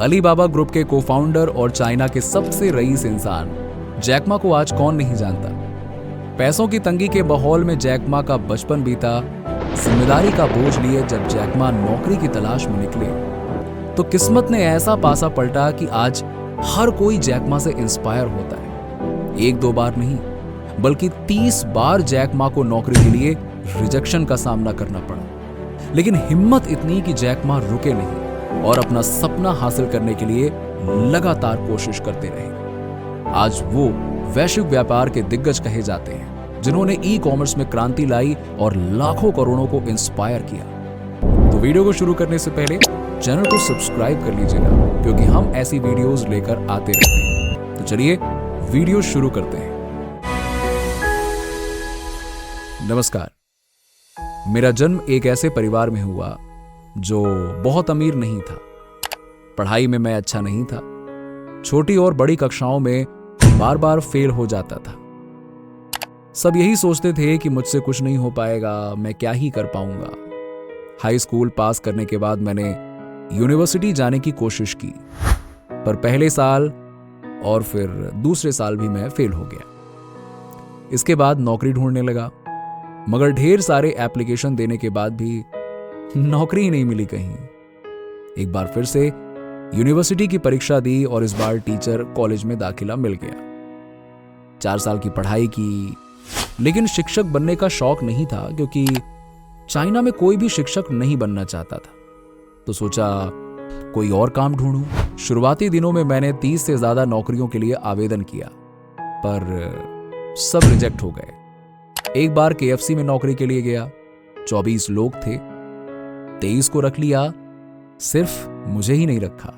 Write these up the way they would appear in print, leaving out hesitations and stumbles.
Alibaba group के cofounder और China के सबसे रईस इंसान जैक मा को आज कौन नहीं जानता। पैसों की तंगी के माहौल में जैक मा का बचपन बीता। जिम्मेदारी का बोझ लिए जब जैक मा नौकरी की तलाश में निकले तो किस्मत ने ऐसा पासा पलटा कि आज हर कोई जैक मा से इंस्पायर होता है। एक दो बार नहीं बल्कि 30 बार जैक मा को नौकरी के लिए रिजेक्शन का सामना करना पड़ा, लेकिन हिम्मत इतनी कि जैक मा रुके नहीं और अपना सपना हासिल करने के लिए लगातार कोशिश करते रहे। आज वो वैश्विक व्यापार के दिग्गज कहे जाते हैं, जिन्होंने ई कॉमर्स में क्रांति लाई और लाखों करोड़ों को इंस्पायर किया। तो वीडियो को शुरू करने से पहले चैनल को सब्सक्राइब कर लीजिएगा, क्योंकि हम ऐसी वीडियोस लेकर आते रहते हैं। तो चलिए वीडियो शुरू करते हैं। नमस्कार। मेरा जन्म एक ऐसे परिवार में हुआ जो बहुत अमीर नहीं था। पढ़ाई में मैं अच्छा नहीं था। छोटी और बड़ी कक्षाओं में बार बार फेल हो जाता था। सब यही सोचते थे कि मुझसे कुछ नहीं हो पाएगा, मैं क्या ही कर पाऊंगा। हाई स्कूल पास करने के बाद मैंने यूनिवर्सिटी जाने की कोशिश की, पर पहले साल और फिर दूसरे साल भी मैं फेल हो गया। इसके बाद नौकरी ढूंढने लगा, मगर ढेर सारे एप्लीकेशन देने के बाद भी नौकरी ही नहीं मिली कहीं। एक बार फिर से यूनिवर्सिटी की परीक्षा दी और इस बार टीचर कॉलेज में दाखिला मिल गया। 4 साल की पढ़ाई की, लेकिन शिक्षक बनने का शौक नहीं था, क्योंकि चाइना में कोई भी शिक्षक नहीं बनना चाहता था। तो सोचा कोई और काम ढूंढूं। शुरुआती दिनों में मैंने 30 से ज्यादा नौकरियों के लिए आवेदन किया, पर सब रिजेक्ट हो गए। एक बार KFC में नौकरी के लिए गया। 24 लोग थे, 23 को रख लिया, सिर्फ मुझे ही नहीं रखा।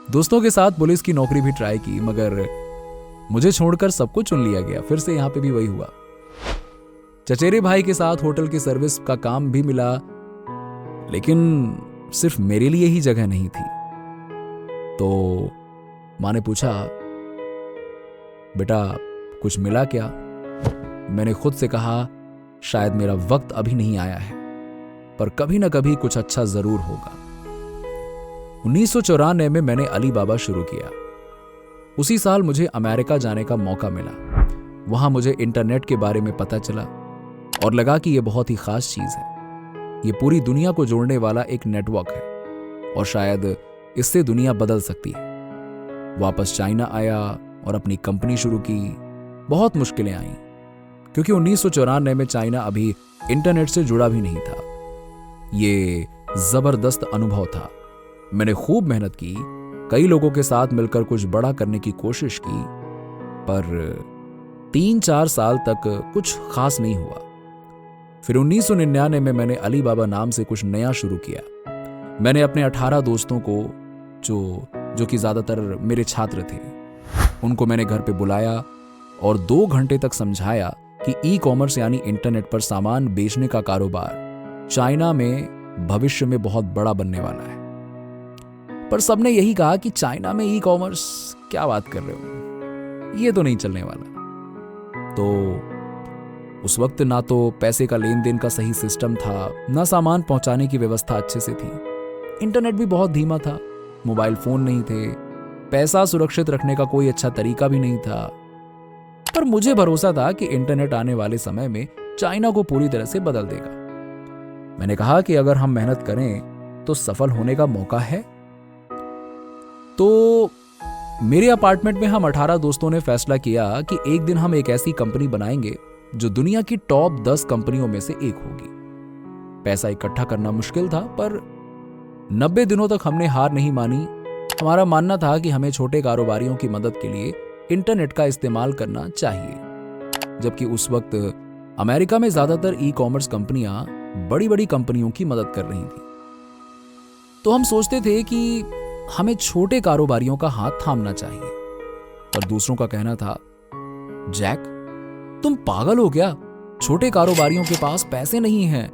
दोस्तों के साथ पुलिस की नौकरी भी ट्राई की, मगर मुझे छोड़कर सबको चुन लिया गया। फिर से यहां पे भी वही हुआ। चचेरे भाई के साथ होटल की सर्विस का काम भी मिला, लेकिन सिर्फ मेरे लिए ही जगह नहीं थी। तो माँ ने पूछा, बेटा कुछ मिला क्या? मैंने खुद से कहा, शायद मेरा वक्त अभी नहीं आया है, पर कभी ना कभी कुछ अच्छा जरूर होगा। 1994 में मैंने अलीबाबा शुरू किया। उसी साल मुझे अमेरिका जाने का मौका मिला। वहां मुझे इंटरनेट के बारे में पता चला और लगा कि यह बहुत ही खास चीज है। ये पूरी दुनिया को जोड़ने वाला एक नेटवर्क है और शायद इससे दुनिया बदल सकती है। वापस चाइना आया और अपनी कंपनी शुरू की। बहुत मुश्किलें आईं, क्योंकि 1994 में चाइना अभी इंटरनेट से जुड़ा भी नहीं था। ये जबरदस्त अनुभव था। मैंने खूब मेहनत की, कई लोगों के साथ मिलकर कुछ बड़ा करने की कोशिश की, पर 3-4 साल तक कुछ खास नहीं हुआ। फिर 1999 में मैंने अलीबाबा नाम से कुछ नया शुरू किया। मैंने अपने 18 दोस्तों को, जो कि ज्यादातर मेरे छात्र थे, उनको मैंने घर पे बुलाया और 2 घंटे तक समझाया कि ई कॉमर्स यानी इंटरनेट पर सामान बेचने का कारोबार चाइना में भविष्य में बहुत बड़ा बनने वाला है। पर सबने यही कहा कि चाइना में ई कॉमर्स, क्या बात कर रहे हो, ये तो नहीं चलने वाला। तो उस वक्त ना तो पैसे का लेन देन का सही सिस्टम था, ना सामान पहुंचाने की व्यवस्था अच्छे से थी। इंटरनेट भी बहुत धीमा था, मोबाइल फोन नहीं थे, पैसा सुरक्षित रखने का कोई अच्छा तरीका भी नहीं था। पर मुझे भरोसा था कि इंटरनेट आने वाले समय में चाइना को पूरी तरह से बदल देगा। मैंने कहा कि अगर हम मेहनत करें तो सफल होने का मौका है। तो मेरे अपार्टमेंट में हम 18 दोस्तों ने फैसला किया कि एक दिन हम एक ऐसी कंपनी बनाएंगे जो दुनिया की टॉप 10 कंपनियों में से एक होगी। पैसा इकट्ठा करना मुश्किल था, पर 90 दिनों तक हमने हार नहीं मानी। हमारा मानना था कि हमें छोटे कारोबारियों की मदद के लिए इंटरनेट का इस्तेमाल करना चाहिए, जबकि उस वक्त अमेरिका में ज्यादातर ई कॉमर्स कंपनियां बड़ी बड़ी कंपनियों की मदद कर रही थी। तो हम सोचते थे कि हमें छोटे कारोबारियों का हाथ थामना चाहिए। पर दूसरों का कहना था, जैक तुम पागल हो क्या? छोटे कारोबारियों के पास पैसे नहीं हैं,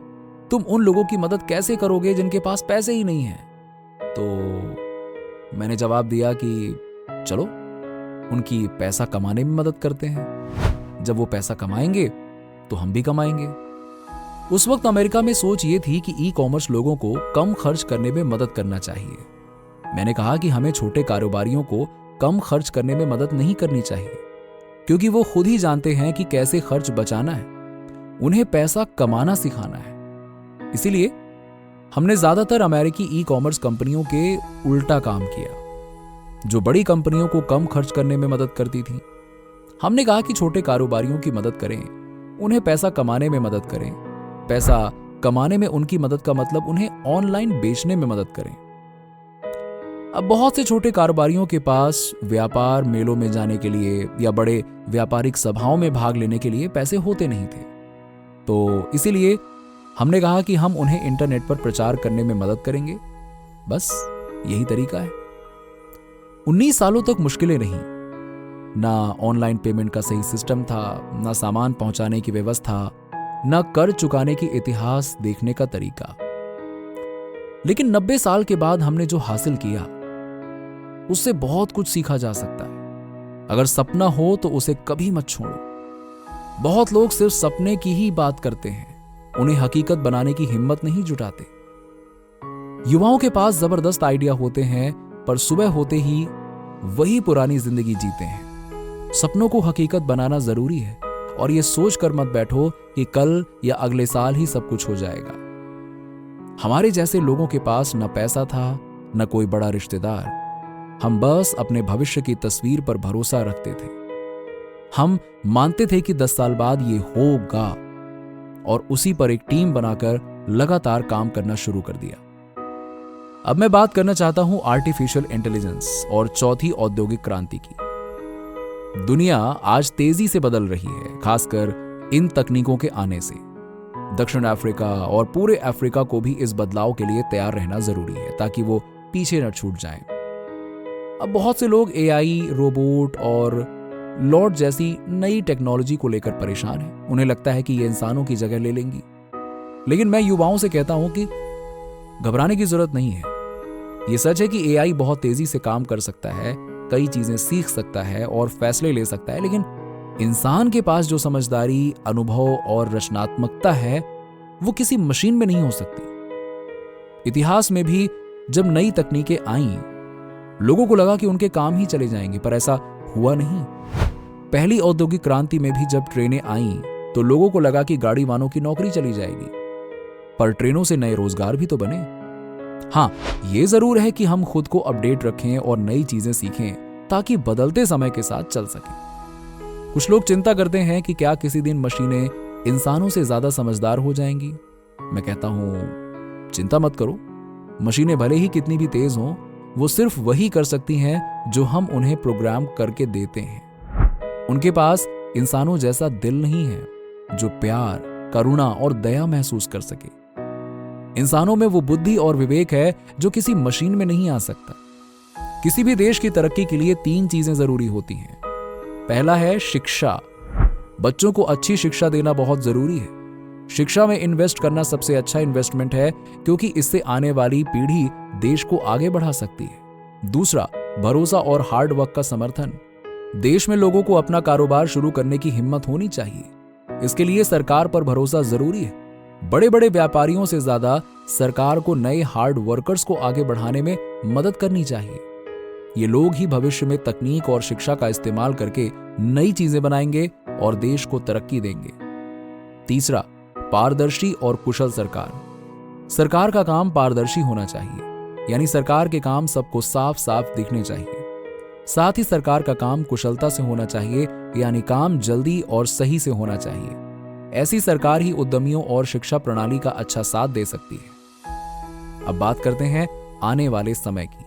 तुम उन लोगों की मदद कैसे करोगे जिनके पास पैसे ही नहीं हैं? तो मैंने जवाब दिया कि चलो उनकी पैसा कमाने में मदद करते हैं। जब वो पैसा कमाएंगे तो हम भी कमाएंगे। उस वक्त अमेरिका में सोच ये थी कि ई कॉमर्स लोगों को कम खर्च करने में मदद करना चाहिए। मैंने कहा कि हमें छोटे कारोबारियों को कम खर्च करने में मदद नहीं करनी चाहिए, क्योंकि वो खुद ही जानते हैं कि कैसे खर्च बचाना है, उन्हें पैसा कमाना सिखाना है। इसीलिए हमने ज्यादातर अमेरिकी ई कॉमर्स कंपनियों के उल्टा काम किया, जो बड़ी कंपनियों को कम खर्च करने में मदद करती थी। हमने कहा कि छोटे कारोबारियों की मदद करें, उन्हें पैसा कमाने में मदद करें। पैसा कमाने में उनकी मदद का मतलब उन्हें ऑनलाइन बेचने में मदद करें। अब बहुत से छोटे कारोबारियों के पास व्यापार मेलों में जाने के लिए या बड़े व्यापारिक सभाओं में भाग लेने के लिए पैसे होते नहीं थे, तो इसीलिए हमने कहा कि हम उन्हें इंटरनेट पर प्रचार करने में मदद करेंगे। बस यही तरीका है। 19 सालों तक मुश्किलें रहीं। ना ऑनलाइन पेमेंट का सही सिस्टम था, ना सामान पहुंचाने की व्यवस्था, ना कर चुकाने की इतिहास देखने का तरीका। लेकिन 90 साल के बाद हमने जो हासिल किया, उससे बहुत कुछ सीखा जा सकता है। अगर सपना हो तो उसे कभी मत छोड़ो। बहुत लोग सिर्फ सपने की ही बात करते हैं, उन्हें हकीकत बनाने की हिम्मत नहीं जुटाते। युवाओं के पास जबरदस्त आइडिया होते हैं, पर सुबह होते ही वही पुरानी जिंदगी जीते हैं। सपनों को हकीकत बनाना जरूरी है, और यह सोचकर मत बैठो कि कल या अगले साल ही सब कुछ हो जाएगा। हमारे जैसे लोगों के पास न पैसा था, न कोई बड़ा रिश्तेदार। हम बस अपने भविष्य की तस्वीर पर भरोसा रखते थे। हम मानते थे कि 10 साल बाद ये होगा, और उसी पर एक टीम बनाकर लगातार काम करना शुरू कर दिया। अब मैं बात करना चाहता हूं आर्टिफिशियल इंटेलिजेंस और चौथी औद्योगिक क्रांति की। दुनिया आज तेजी से बदल रही है, खासकर इन तकनीकों के आने से। दक्षिण अफ्रीका और पूरे अफ्रीका को भी इस बदलाव के लिए तैयार रहना जरूरी है, ताकि वो पीछे न छूट जाएं। अब बहुत से लोग एआई, रोबोट और लॉट जैसी नई टेक्नोलॉजी को लेकर परेशान हैं। उन्हें लगता है कि ये इंसानों की जगह ले लेंगी। लेकिन मैं युवाओं से कहता हूं कि घबराने की जरूरत नहीं है। ये सच है कि एआई बहुत तेजी से काम कर सकता है, कई चीजें सीख सकता है और फैसले ले सकता है, लेकिन इंसान के पास जो समझदारी, अनुभव और रचनात्मकता है, वो किसी मशीन में नहीं हो सकती। इतिहास में भी जब नई तकनीकें आईं, लोगों को लगा कि उनके काम ही चले जाएंगे, पर ऐसा हुआ नहीं। पहली औद्योगिक क्रांति में भी जब ट्रेनें आईं, तो लोगों को लगा कि गाड़ी वालों की नौकरी चली जाएगी, पर ट्रेनों से नए रोजगार भी तो बने। हाँ, ये जरूर है कि हम खुद को अपडेट रखें और नई चीजें सीखें, ताकि बदलते समय के साथ चल सकें। कुछ लोग चिंता करते हैं कि क्या किसी दिन मशीनें इंसानों से ज्यादा समझदार हो जाएंगी। मैं कहता हूं, चिंता मत करो। मशीनें भले ही कितनी भी तेज हों, वो सिर्फ वही कर सकती हैं जो हम उन्हें प्रोग्राम करके देते हैं। उनके पास इंसानों जैसा दिल नहीं है, जो प्यार, करुणा और दया महसूस कर सके। इंसानों में वो बुद्धि और विवेक है जो किसी मशीन में नहीं आ सकता। किसी भी देश की तरक्की के लिए 3 चीजें जरूरी होती हैं। पहला है शिक्षा। बच्चों को अच्छी शिक्षा देना बहुत जरूरी है। शिक्षा में इन्वेस्ट करना सबसे अच्छा इन्वेस्टमेंट है, क्योंकि इससे आने वाली पीढ़ी देश को आगे बढ़ा सकती है। दूसरा, भरोसा और हार्ड वर्क का समर्थन। देश में लोगों को अपना कारोबार शुरू करने की हिम्मत होनी चाहिए। इसके लिए सरकार पर भरोसा जरूरी है। बड़े बड़े व्यापारियों से ज्यादा सरकार को नए हार्ड वर्कर्स को आगे बढ़ाने में मदद करनी चाहिए। ये लोग ही भविष्य में तकनीक और शिक्षा का इस्तेमाल करके नई चीजें बनाएंगे और देश को तरक्की देंगे। तीसरा, पारदर्शी और कुशल सरकार। सरकार का काम पारदर्शी होना चाहिए, यानी सरकार के काम सबको साफ साफ दिखने चाहिए। साथ ही सरकार का काम कुशलता से होना चाहिए, यानी काम जल्दी और सही से होना चाहिए। ऐसी सरकार ही उद्यमियों और शिक्षा प्रणाली का अच्छा साथ दे सकती है। अब बात करते हैं आने वाले समय की।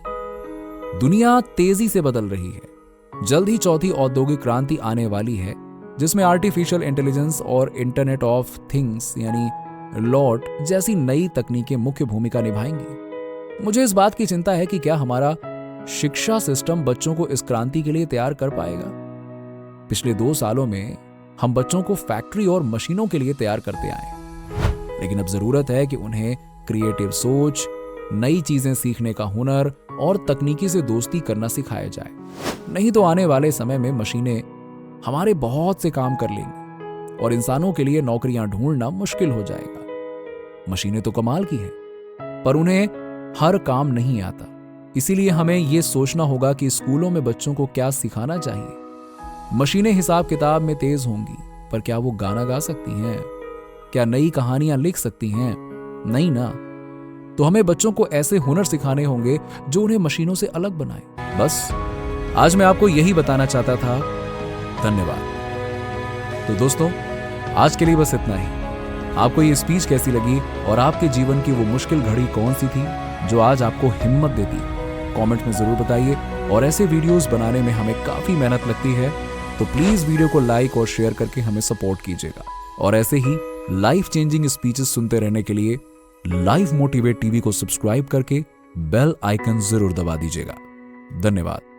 दुनिया तेजी से बदल रही है। जल्द ही चौथी औद्योगिक क्रांति आने वाली है, जिसमें आर्टिफिशियल इंटेलिजेंस और इंटरनेट ऑफ थिंग्स यानी लॉट जैसी नई तकनीकें मुख्य भूमिका निभाएंगी। मुझे इस बात की चिंता है कि क्या हमारा शिक्षा सिस्टम बच्चों को इस क्रांति के लिए तैयार कर पाएगा। पिछले 2 सालों में हम बच्चों को फैक्ट्री और मशीनों के लिए तैयार करते आए, लेकिन अब जरूरत है कि उन्हें क्रिएटिव सोच, नई चीजें सीखने का हुनर और तकनीकी से दोस्ती करना सिखाया जाए। नहीं तो आने वाले समय में मशीनें हमारे बहुत से काम कर लेंगी और इंसानों के लिए नौकरियां ढूंढना मुश्किल हो जाएगा। मशीनें तो कमाल की हैं, पर उन्हें हर काम नहीं आता। इसीलिए हमें यह सोचना होगा कि स्कूलों में बच्चों को क्या सिखाना चाहिए। मशीनें हिसाब किताब में तेज होंगी, पर क्या वो गाना गा सकती हैं? क्या नई कहानियां लिख सकती हैं? नहीं ना। तो हमें बच्चों को ऐसे हुनर सिखाने होंगे जो उन्हें मशीनों से अलग बनाए। बस आज मैं आपको यही बताना चाहता था। धन्यवाद। तो दोस्तों, आज के लिए बस इतना ही। आपको ये स्पीच कैसी लगी और आपके जीवन की वो मुश्किल घड़ी कौन सी थी जो आज आपको हिम्मत देती? कमेंट में जरूर बताइए। और ऐसे वीडियोस बनाने में हमें काफी मेहनत लगती है, तो प्लीज वीडियो को लाइक और शेयर करके हमें सपोर्ट कीजिएगा। और ऐसे ही लाइफ चेंजिंग स्पीचेस सुनते रहने के लिए लाइफ मोटिवेट टीवी को सब्सक्राइब करके बेल आइकन जरूर दबा दीजिएगा। धन्यवाद।